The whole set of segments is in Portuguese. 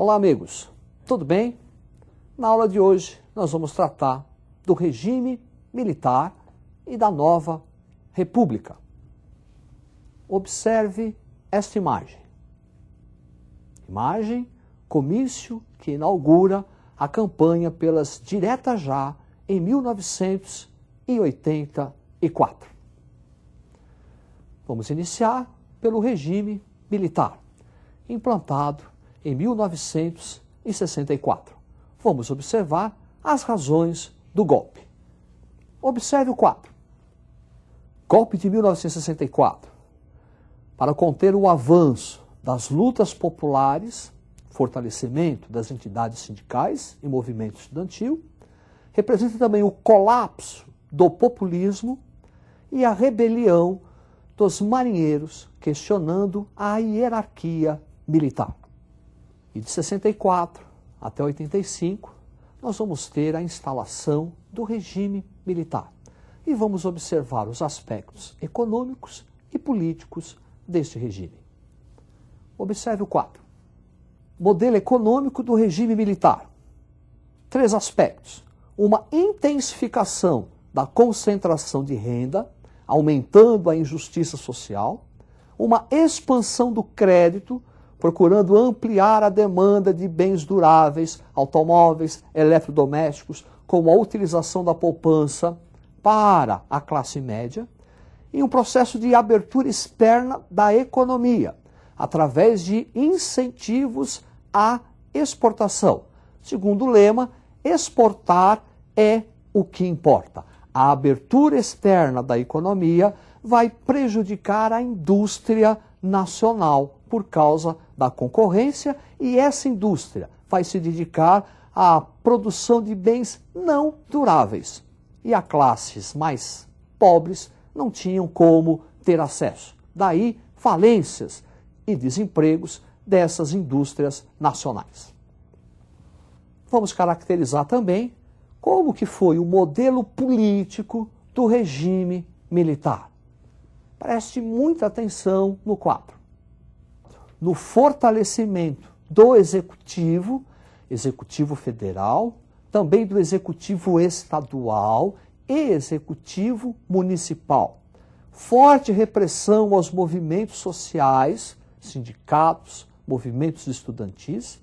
Olá, amigos. Tudo bem? Na aula de hoje, nós vamos tratar do regime militar e da nova república. Observe esta imagem. Imagem, comício que inaugura a campanha pelas diretas já em 1984. Vamos iniciar pelo regime militar, implantado em 1964. Vamos observar as razões do golpe. Observe o quadro. Golpe de 1964. Para conter o avanço das lutas populares, fortalecimento das entidades sindicais e movimento estudantil, representa também o colapso do populismo e a rebelião dos marinheiros questionando a hierarquia militar. E de 64 até 85, nós vamos ter a instalação do regime militar e vamos observar os aspectos econômicos e políticos deste regime. Observe o quadro. Modelo econômico do regime militar. 3 aspectos. Uma intensificação da concentração de renda, aumentando a injustiça social. Uma expansão do crédito, procurando ampliar a demanda de bens duráveis, automóveis, eletrodomésticos, com a utilização da poupança para a classe média, e um processo de abertura externa da economia, através de incentivos à exportação. Segundo o lema, exportar é o que importa. A abertura externa da economia vai prejudicar a indústria nacional por causa da concorrência, e essa indústria vai se dedicar à produção de bens não duráveis. E as classes mais pobres não tinham como ter acesso. Daí, falências e desempregos dessas indústrias nacionais. Vamos caracterizar também como que foi o modelo político do regime militar. Preste muita atenção no quadro. No fortalecimento do executivo federal, também do executivo estadual e executivo municipal. Forte repressão aos movimentos sociais, sindicatos, movimentos estudantis,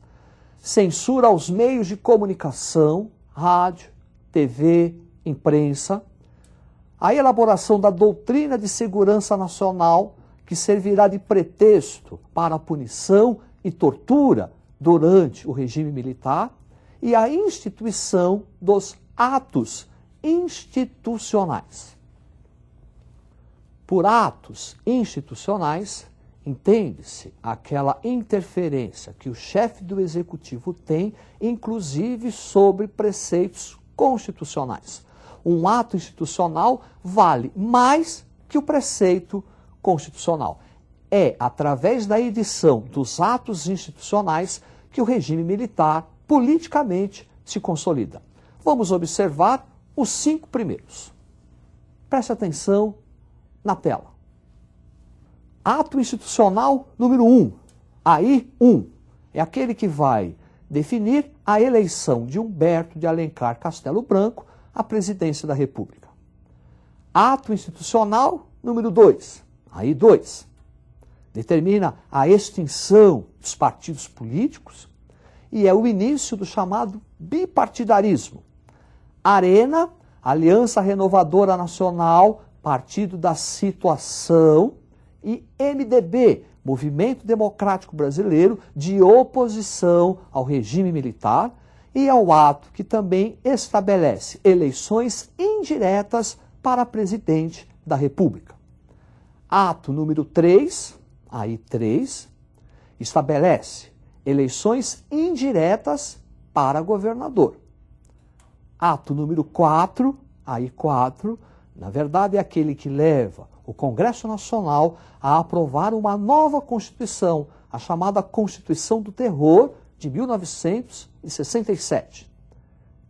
censura aos meios de comunicação, rádio, TV, imprensa, a elaboração da doutrina de segurança nacional, que servirá de pretexto para a punição e tortura durante o regime militar, e a instituição dos atos institucionais. Por atos institucionais, entende-se aquela interferência que o chefe do executivo tem, inclusive sobre preceitos constitucionais. Um ato institucional vale mais que o preceito constitucional. É através da edição dos atos institucionais que o regime militar politicamente se consolida. Vamos observar os 5 primeiros. Preste atenção na tela. Ato institucional número 1. Aí, 1 é aquele que vai definir a eleição de Humberto de Alencar Castelo Branco à presidência da República. Ato institucional número 2. Aí, 2. Determina a extinção dos partidos políticos e é o início do chamado bipartidarismo. Arena, Aliança Renovadora Nacional, Partido da Situação, e MDB, Movimento Democrático Brasileiro, de oposição ao regime militar, e é o ato que também estabelece eleições indiretas para presidente da República. Ato número 3, aí 3, estabelece eleições indiretas para governador. Ato número 4, aí 4, na verdade é aquele que leva o Congresso Nacional a aprovar uma nova Constituição, a chamada Constituição do Terror de 1967.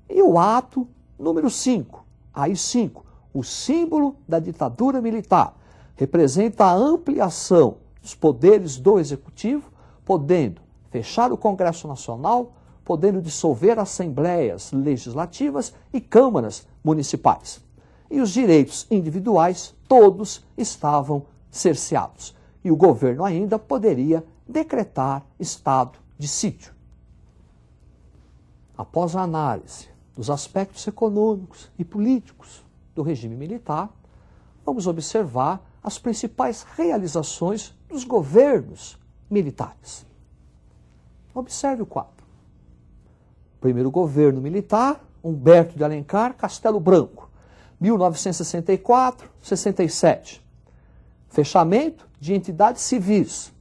E o ato número 5, aí 5, o símbolo da ditadura militar, representa a ampliação dos poderes do Executivo, podendo fechar o Congresso Nacional, podendo dissolver assembleias legislativas e câmaras municipais. E os direitos individuais, todos estavam cerceados. E o governo ainda poderia decretar estado de sítio. Após a análise dos aspectos econômicos e políticos do regime militar, vamos observar as principais realizações dos governos militares. Observe o quadro. Primeiro governo militar, Humberto de Alencar, Castelo Branco, 1964-67. Fechamento de entidades civis,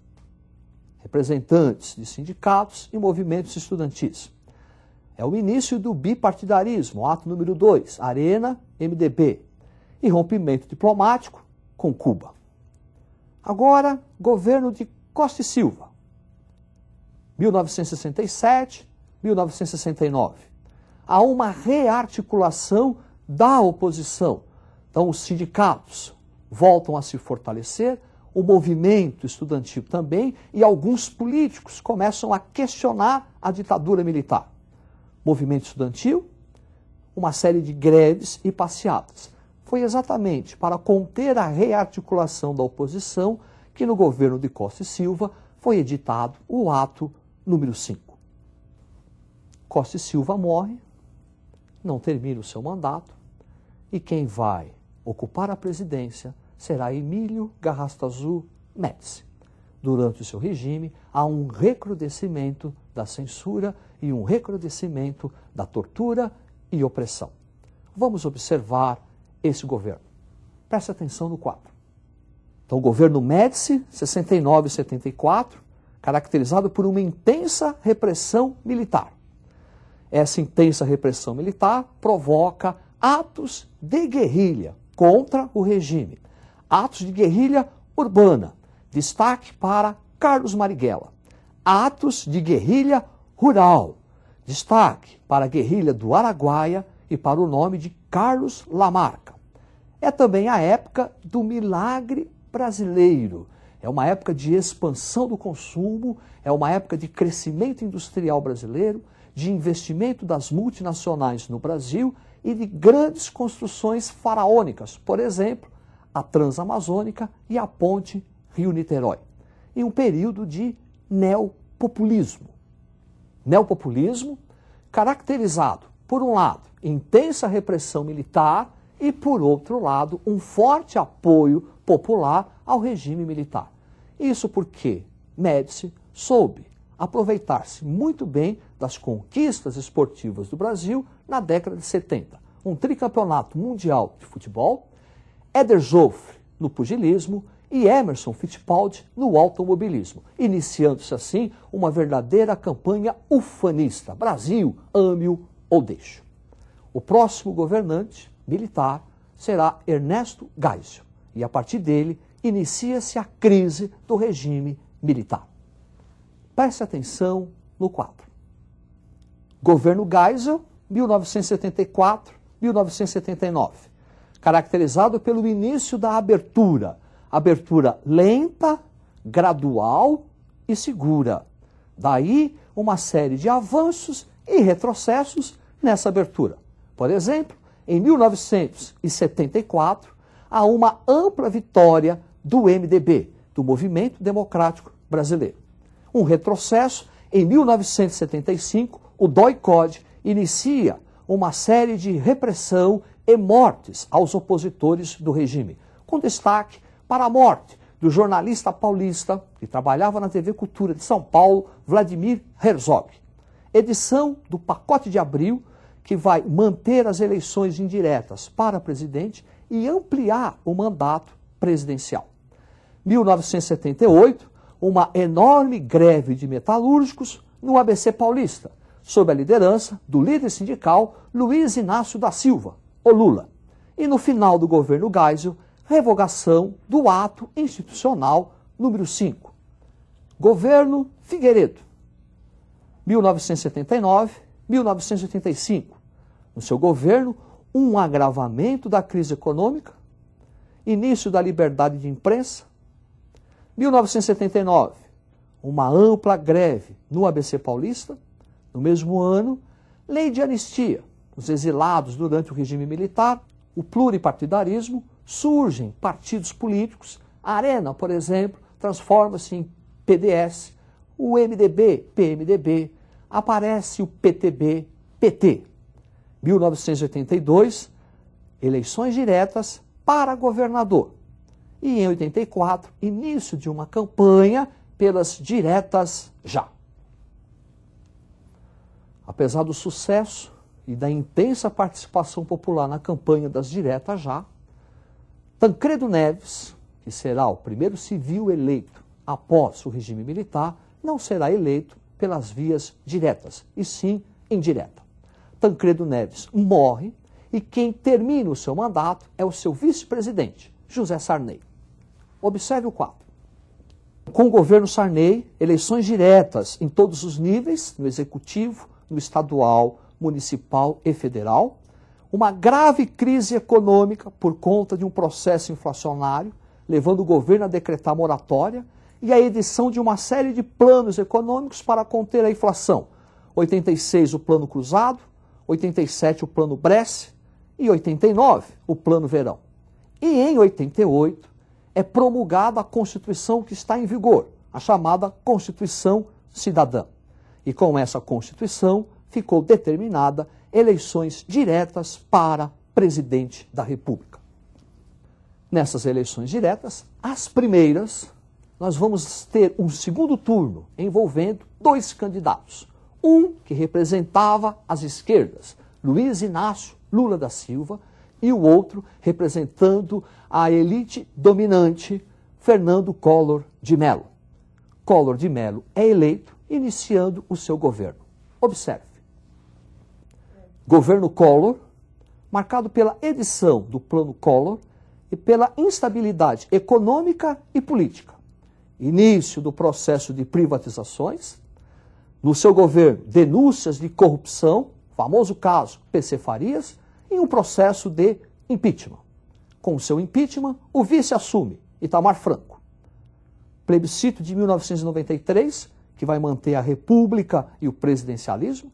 representantes de sindicatos e movimentos estudantis. É o início do bipartidarismo, ato número 2, Arena, MDB, e rompimento diplomático com Cuba. Agora, governo de Costa e Silva, 1967-1969. Há uma rearticulação da oposição. Então, os sindicatos voltam a se fortalecer, o movimento estudantil também, e alguns políticos começam a questionar a ditadura militar. Movimento estudantil, uma série de greves e passeatas. Foi exatamente para conter a rearticulação da oposição que no governo de Costa e Silva foi editado o ato número 5. Costa e Silva morre, não termina o seu mandato, e quem vai ocupar a presidência será Emílio Garrastazu Médici. Durante o seu regime, há um recrudescimento da censura e um recrudescimento da tortura e opressão. Vamos observar esse governo. Preste atenção no quadro. Então, o governo Médici, 69 e 74, caracterizado por uma intensa repressão militar. Essa intensa repressão militar provoca atos de guerrilha contra o regime. Atos de guerrilha urbana. Destaque para Carlos Marighella. Atos de guerrilha rural. Destaque para a guerrilha do Araguaia e para o nome de Carlos Lamarca. É também a época do milagre brasileiro. É uma época de expansão do consumo, é uma época de crescimento industrial brasileiro, de investimento das multinacionais no Brasil e de grandes construções faraônicas, por exemplo, a Transamazônica e a Ponte Rio-Niterói. E um período de neopopulismo. Neopopulismo caracterizado, por um lado, intensa repressão militar e, por outro lado, um forte apoio popular ao regime militar. Isso porque Médici soube aproveitar-se muito bem das conquistas esportivas do Brasil na década de 70. Um tricampeonato mundial de futebol, Éder Joffre no pugilismo e Emerson Fittipaldi no automobilismo, iniciando-se assim uma verdadeira campanha ufanista. Brasil, ame-o ou deixe-o. O próximo governante militar será Ernesto Geisel, e a partir dele inicia-se a crise do regime militar. Preste atenção no quadro. Governo Geisel, 1974-1979, caracterizado pelo início da abertura lenta, gradual e segura. Daí uma série de avanços e retrocessos nessa abertura. Por exemplo, em 1974, há uma ampla vitória do MDB, do Movimento Democrático Brasileiro. Um retrocesso, em 1975, o DOI-CODE inicia uma série de repressão e mortes aos opositores do regime, com destaque para a morte do jornalista paulista que trabalhava na TV Cultura de São Paulo, Vladimir Herzog. Edição do pacote de abril, que vai manter as eleições indiretas para presidente e ampliar o mandato presidencial. 1978, uma enorme greve de metalúrgicos no ABC Paulista, sob a liderança do líder sindical Luiz Inácio da Silva, o Lula. E no final do governo Geisel, revogação do ato institucional número 5. Governo Figueiredo, 1979-1985. No seu governo, um agravamento da crise econômica, início da liberdade de imprensa. 1979, uma ampla greve no ABC Paulista. No mesmo ano, lei de anistia, os exilados durante o regime militar, o pluripartidarismo, surgem partidos políticos, a Arena, por exemplo, transforma-se em PDS, o MDB, PMDB, aparece o PTB, PT. 1982, eleições diretas para governador. E em 84, início de uma campanha pelas diretas já. Apesar do sucesso e da intensa participação popular na campanha das diretas já, Tancredo Neves, que será o primeiro civil eleito após o regime militar, não será eleito pelas vias diretas, e sim indireta. Tancredo Neves morre e quem termina o seu mandato é o seu vice-presidente, José Sarney. Observe o quadro. Com o governo Sarney, eleições diretas em todos os níveis, no executivo, no estadual, municipal e federal, uma grave crise econômica por conta de um processo inflacionário, levando o governo a decretar moratória, e a edição de uma série de planos econômicos para conter a inflação. 86, o Plano Cruzado, 87, o Plano Bresce e 89, o Plano Verão. E em 88, é promulgada a Constituição que está em vigor, a chamada Constituição Cidadã. E com essa Constituição ficou determinada eleições diretas para presidente da República. Nessas eleições diretas, as primeiras, nós vamos ter um segundo turno envolvendo dois candidatos. Um que representava as esquerdas, Luiz Inácio Lula da Silva, e o outro representando a elite dominante, Fernando Collor de Mello. Collor de Mello é eleito, iniciando o seu governo. Observe. Governo Collor, marcado pela edição do Plano Collor e pela instabilidade econômica e política. Início do processo de privatizações. No seu governo, denúncias de corrupção, famoso caso PC Farias, e um processo de impeachment. Com o seu impeachment, o vice assume, Itamar Franco. Plebiscito de 1993, que vai manter a república e o presidencialismo.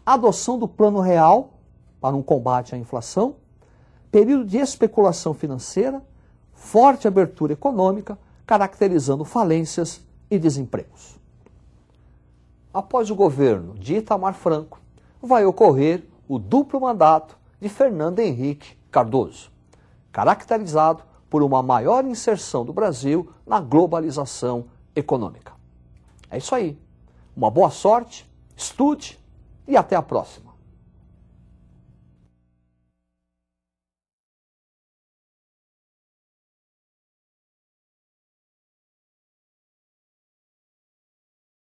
Adoção do Plano Real para um combate à inflação. Período de especulação financeira, forte abertura econômica, caracterizando falências e desempregos. Após o governo de Itamar Franco, vai ocorrer o duplo mandato de Fernando Henrique Cardoso, caracterizado por uma maior inserção do Brasil na globalização econômica. É isso aí. Uma boa sorte, estude e até a próxima.